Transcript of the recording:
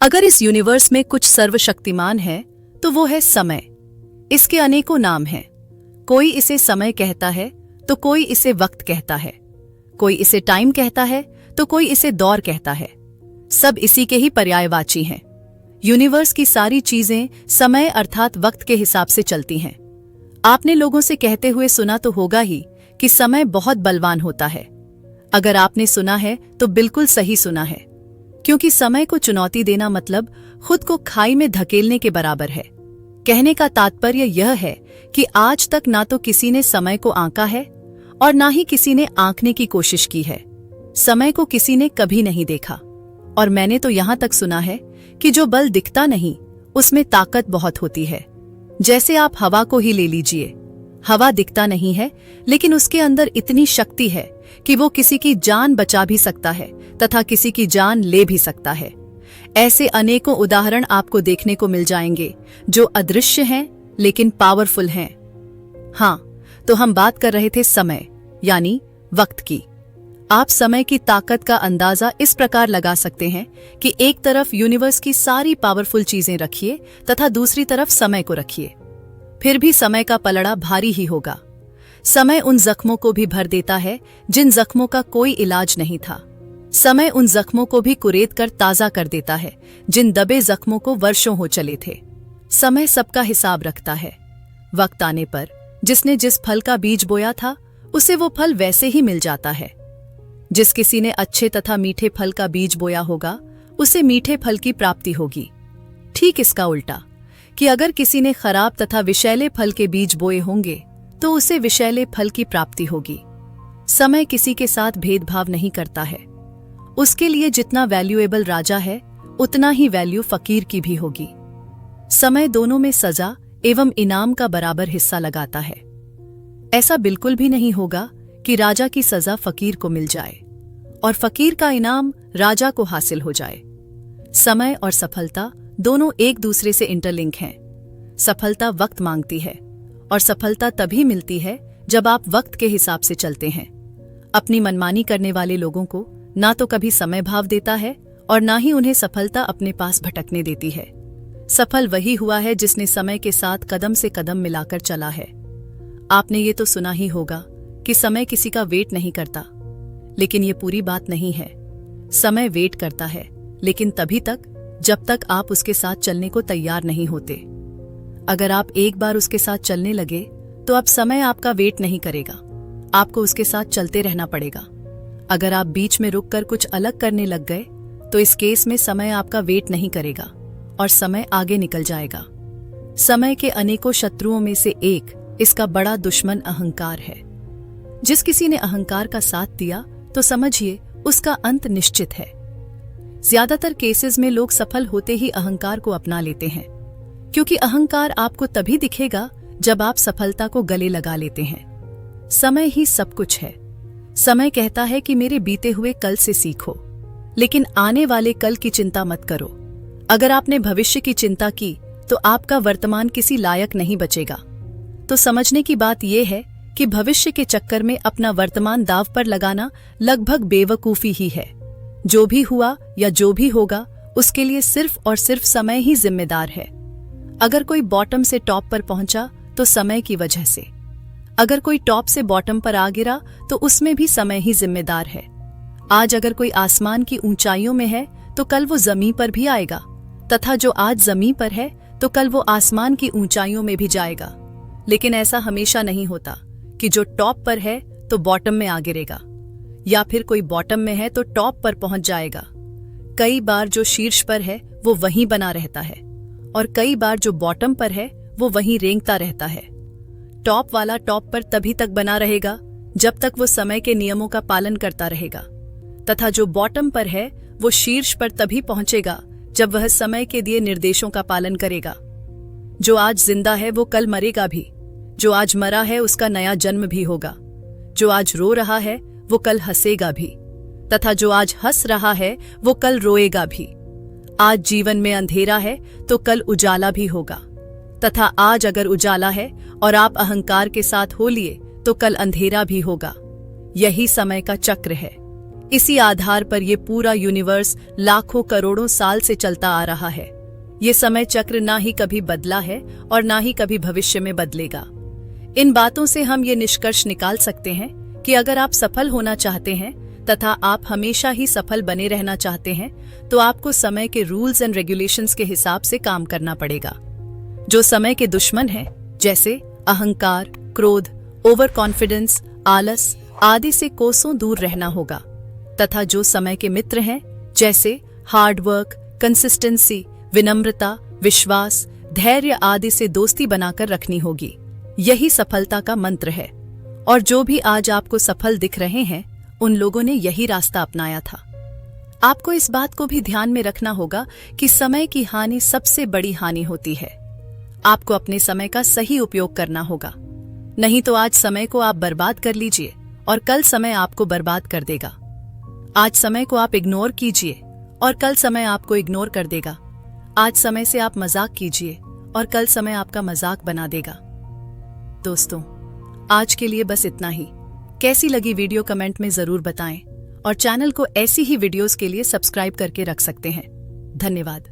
अगर इस यूनिवर्स में कुछ सर्वशक्तिमान है तो वो है समय। इसके अनेकों नाम हैं। कोई इसे समय कहता है तो कोई इसे वक्त कहता है, कोई इसे टाइम कहता है तो कोई इसे दौर कहता है। सब इसी के ही पर्यायवाची हैं। यूनिवर्स की सारी चीजें समय अर्थात वक्त के हिसाब से चलती हैं। आपने लोगों से कहते हुए सुना तो होगा ही कि समय बहुत बलवान होता है। अगर आपने सुना है तो बिल्कुल सही सुना है, क्योंकि समय को चुनौती देना मतलब खुद को खाई में धकेलने के बराबर है। कहने का तात्पर्य यह है कि आज तक ना तो किसी ने समय को आंका है और ना ही किसी ने आंकने की कोशिश की है। समय को किसी ने कभी नहीं देखा, और मैंने तो यहां तक सुना है कि जो बल दिखता नहीं उसमें ताकत बहुत होती है। जैसे आप हवा को ही ले लीजिए। हवा दिखता नहीं है, लेकिन उसके अंदर इतनी शक्ति है कि वो किसी की जान बचा भी सकता है तथा किसी की जान ले भी सकता है। ऐसे अनेकों उदाहरण आपको देखने को मिल जाएंगे जो अदृश्य हैं लेकिन पावरफुल हैं। हाँ, तो हम बात कर रहे थे समय यानी वक्त की। आप समय की ताकत का अंदाजा इस प्रकार लगा सकते हैं कि एक तरफ यूनिवर्स की सारी पावरफुल चीजें रखिए तथा दूसरी तरफ समय को रखिए, फिर भी समय का पलड़ा भारी ही होगा। समय उन जख्मों को भी भर देता है जिन जख्मों का कोई इलाज नहीं था। समय उन जख्मों को भी कुरेद कर ताजा कर देता है जिन दबे जख्मों को वर्षों हो चले थे। समय सबका हिसाब रखता है। वक्त आने पर जिसने जिस फल का बीज बोया था उसे वो फल वैसे ही मिल जाता है। जिस किसी ने अच्छे तथा मीठे फल का बीज बोया होगा उसे मीठे फल की प्राप्ति होगी। ठीक इसका उल्टा कि अगर किसी ने खराब तथा विषैले फल के बीज बोए होंगे तो उसे विषैले फल की प्राप्ति होगी। समय किसी के साथ भेदभाव नहीं करता है। उसके लिए जितना वैल्यूएबल राजा है उतना ही वैल्यू फकीर की भी होगी। समय दोनों में सजा एवं इनाम का बराबर हिस्सा लगाता है। ऐसा बिल्कुल भी नहीं होगा कि राजा की सजा फकीर को मिल जाए और फकीर का इनाम राजा को हासिल हो जाए। समय और सफलता दोनों एक दूसरे से इंटरलिंक हैं। सफलता वक्त मांगती है और सफलता तभी मिलती है जब आप वक्त के हिसाब से चलते हैं। अपनी मनमानी करने वाले लोगों को ना तो कभी समय भाव देता है और ना ही उन्हें सफलता अपने पास भटकने देती है। सफल वही हुआ है जिसने समय के साथ कदम से कदम मिलाकर चला है। आपने ये तो सुना ही होगा कि समय किसी का वेट नहीं करता, लेकिन ये पूरी बात नहीं है। समय वेट करता है, लेकिन तभी तक जब तक आप उसके साथ चलने को तैयार नहीं होते। अगर आप एक बार उसके साथ चलने लगे तो अब समय आपका वेट नहीं करेगा, आपको उसके साथ चलते रहना पड़ेगा। अगर आप बीच में रुककर कुछ अलग करने लग गए तो इस केस में समय आपका वेट नहीं करेगा और समय आगे निकल जाएगा। समय के अनेकों शत्रुओं में से एक इसका बड़ा दुश्मन अहंकार है। जिस किसी ने अहंकार का साथ दिया तो समझिए उसका अंत निश्चित है। ज्यादातर केसेस में लोग सफल होते ही अहंकार को अपना लेते हैं, क्योंकि अहंकार आपको तभी दिखेगा जब आप सफलता को गले लगा लेते हैं। समय ही सब कुछ है। समय कहता है कि मेरे बीते हुए कल से सीखो, लेकिन आने वाले कल की चिंता मत करो। अगर आपने भविष्य की चिंता की तो आपका वर्तमान किसी लायक नहीं बचेगा। तो समझने की बात यह है कि भविष्य के चक्कर में अपना वर्तमान दांव पर लगाना लगभग बेवकूफी ही है। जो भी हुआ या जो भी होगा उसके लिए सिर्फ और सिर्फ समय ही जिम्मेदार है। अगर कोई बॉटम से टॉप पर पहुंचा तो समय की वजह से, अगर कोई टॉप से बॉटम पर आ गिरा तो उसमें भी समय ही जिम्मेदार है। आज अगर कोई आसमान की ऊंचाइयों में है तो कल वो जमीन पर भी आएगा, तथा जो आज जमीन पर है तो कल वो आसमान की ऊंचाइयों में भी जाएगा। लेकिन ऐसा हमेशा नहीं होता कि जो टॉप पर है तो बॉटम में आ गिरेगा, या फिर कोई बॉटम में है तो टॉप पर पहुंच जाएगा। कई बार जो शीर्ष पर है वो वहीं बना रहता है और कई बार जो बॉटम पर है वो वहीं रेंगता रहता है। टॉप वाला टॉप पर तभी तक बना रहेगा जब तक वो समय के नियमों का पालन करता रहेगा, तथा जो बॉटम पर है वो शीर्ष पर तभी पहुंचेगा जब वह समय के दिए निर्देशों का पालन करेगा। जो आज जिंदा है वो कल मरेगा भी, जो आज मरा है उसका नया जन्म भी होगा। जो आज रो रहा है वो कल हंसेगा भी, तथा जो आज हंस रहा है वो कल रोएगा भी। आज जीवन में अंधेरा है तो कल उजाला भी होगा, तथा आज अगर उजाला है और आप अहंकार के साथ हो लिए तो कल अंधेरा भी होगा। यही समय का चक्र है। इसी आधार पर ये पूरा यूनिवर्स लाखों करोड़ों साल से चलता आ रहा है। ये समय चक्र ना ही कभी बदला है और ना ही कभी भविष्य में बदलेगा। इन बातों से हम ये निष्कर्ष निकाल सकते हैं कि अगर आप सफल होना चाहते हैं तथा आप हमेशा ही सफल बने रहना चाहते हैं तो आपको समय के रूल्स एंड रेगुलेशंस के हिसाब से काम करना पड़ेगा। जो समय के दुश्मन हैं, जैसे अहंकार, क्रोध, ओवर कॉन्फिडेंस, आलस आदि से कोसों दूर रहना होगा, तथा जो समय के मित्र हैं, जैसे हार्ड वर्क, कंसिस्टेंसी, विनम्रता, विश्वास, धैर्य आदि से दोस्ती बनाकर रखनी होगी। यही सफलता का मंत्र है। और जो भी आज आपको सफल दिख रहे हैं, उन लोगों ने यही रास्ता अपनाया था। आपको इस बात को भी ध्यान में रखना होगा कि समय की हानि सबसे बड़ी हानि होती है। आपको अपने समय का सही उपयोग करना होगा, नहीं तो आज समय को आप बर्बाद कर लीजिए और कल समय आपको बर्बाद कर देगा। आज समय को आप इग्नोर कीजिए और कल समय आपको इग्नोर कर देगा। आज समय से आप मजाक कीजिए और कल समय आपका मजाक बना देगा। दोस्तों, आज के लिए बस इतना ही। कैसी लगी वीडियो कमेंट में जरूर बताएं और चैनल को ऐसी ही वीडियोस के लिए सब्सक्राइब करके रख सकते हैं। धन्यवाद।